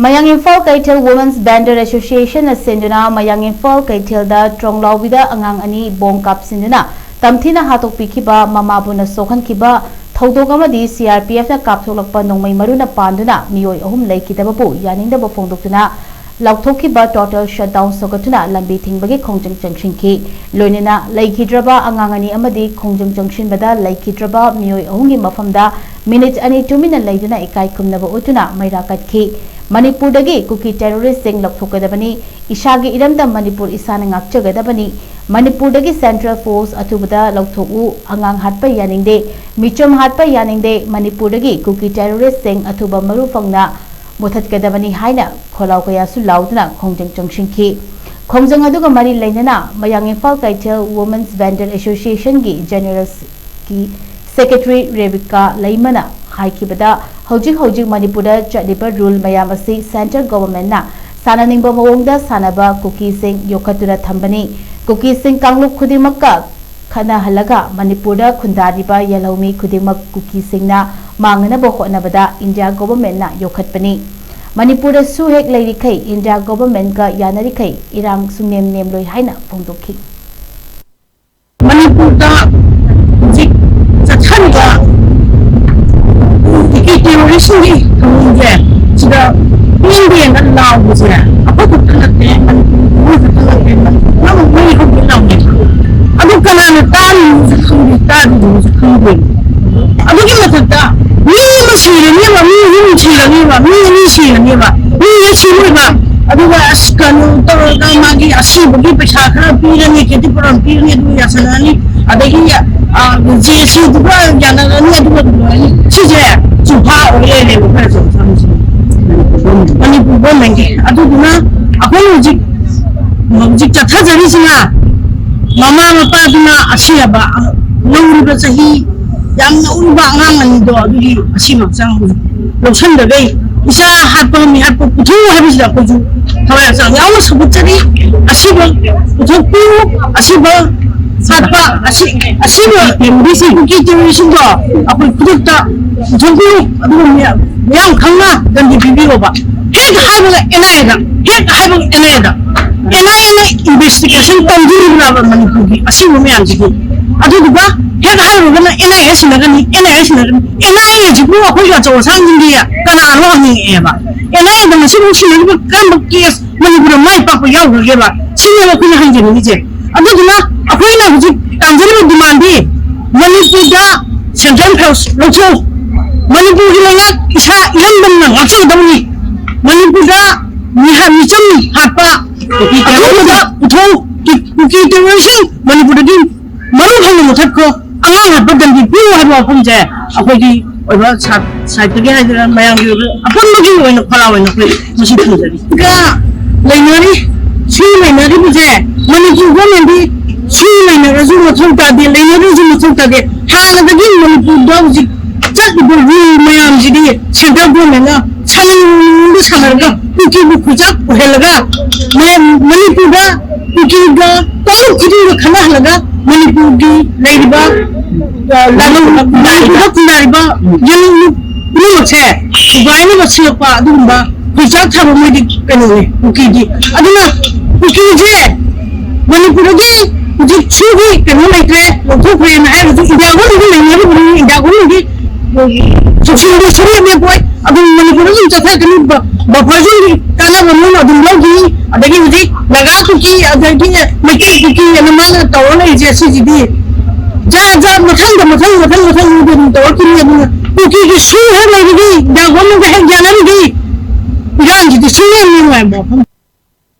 Mayang Imphal Kaithil Women's Vendor Association asinduna Mayang Imphal Kaithilda Tronglawbida angang ani bom kapsinduna tamthina hatokpikiba mamabuna sokhankiba thodok amadi CRPF na kaptholakpa nongmai maruna panduna miyoi ahum leikitababu yaningdaba phongdoktuna laukthokkiba total shutdown sogatuna lambi thingbagi khongjang jangshingki loinena leikidraba angang ani amadi khongjang jangshinbada leikidraba miyoi ahumgi mafamda minute ani tumina leiduna ikai kumnaba utuna maira katki Manipur dagi kuki terrorist sing lakthokedabani ishagi iramda Manipur isana ngakchagadabani Manipur dagi Central Force atubada lakthoku angang hatpa yaningde michom hatpa yaningde Manipur dagi kuki terrorist sing atuba maru fangna muthatkedabani haina kholau kaya su lauduna khongjang jangshingki khongjang aduga mari leinana Mayang Imphal Kaithil Women's Vendor Association gi General ki Secretary Rebecca Laimana haikibada hojik Manipurda chadiba rule mayam asi central government na sananingba mawongda sanaba cookie sing yokatuna thambani cookie sing kanglup khudimakka khana halaga Manipurda khundariba yalhomi khudimak cookie sing na mangna bo honabada India government na yokhatpani Manipurda su hek leirikai India government ka yanarikai irang sungnem nemloi haina phongdokhi Manipurda jik chathanga terrorism ni kemudian sudah India dan Laos ya apa tu terletak nama mereka bilang ni aku kenal tahu tahu aku cuma kata ni masih ni apa ni aku askan untuk magi asyik bagi pesakar pilih ni kita perang pilih ni tu ya senani ada ini JC tu kan jangan ni tu saja Suha oleh ni bukan sama Manipur government atu guna aku mujik cakap jadi sini mama bapa guna asyik apa nunggu bersahi yang nunggu bangang itu jadi asyik macam loksan deh bisa harpa putu habis dah putu kalau yang sang yang sebut jadi asyik putu asyik Satpa asyik bisa kita semua apa itu tak jumpa aduh yang kena dan dipilih apa hek hai bang investigation tanjuri berapa Manipur asyik memang jadi aduh juga hek hai bang NIS negani jibu aku juga jauh sangat dia karena orang ni apa NIS dengan sini kan berkias Manipur mai papa yang berapa sini aku yang hanya ni je aduh juga aku ini aku tanjuri demandi Manipur Central House Locho Manipur hilang isa yang benar macam itu ni Manipur macam apa kita itu terrorism Manipur ini malu hanya mutat ko angan apa dan di biar apa pun je apa di apa saya terkira dengan bayang dia apa lagi orang kalau orang masih tu jadi kita lainnya je Manipur nanti lainnya rasul macam tadi lainnya rasul macam tadi hal lagi Manipur jadi beri mayam jadi central government na saling bersama kuki kujak helaga Manipur kuki kalau kita kena helaga Manipur di laiba lalu laiba yang ni macam sebaik ni macam apa tu mbak kujak thabo mudi kene kuki di aduna kuki je Manipur je kuki chubi kene laitre lokho kene na itu India ko ni India ko ni Sudah ni boy, aduh Manipur ni cakap kini bapa jadi kalau mana aduh lagi ada lagi naga kuki ada lagi mereka kuki yang mana tahu lah jadi jadi jah macam tahu kini kuki suhu lagi dah kamu dah jangan lagi jangan jadi suhu ni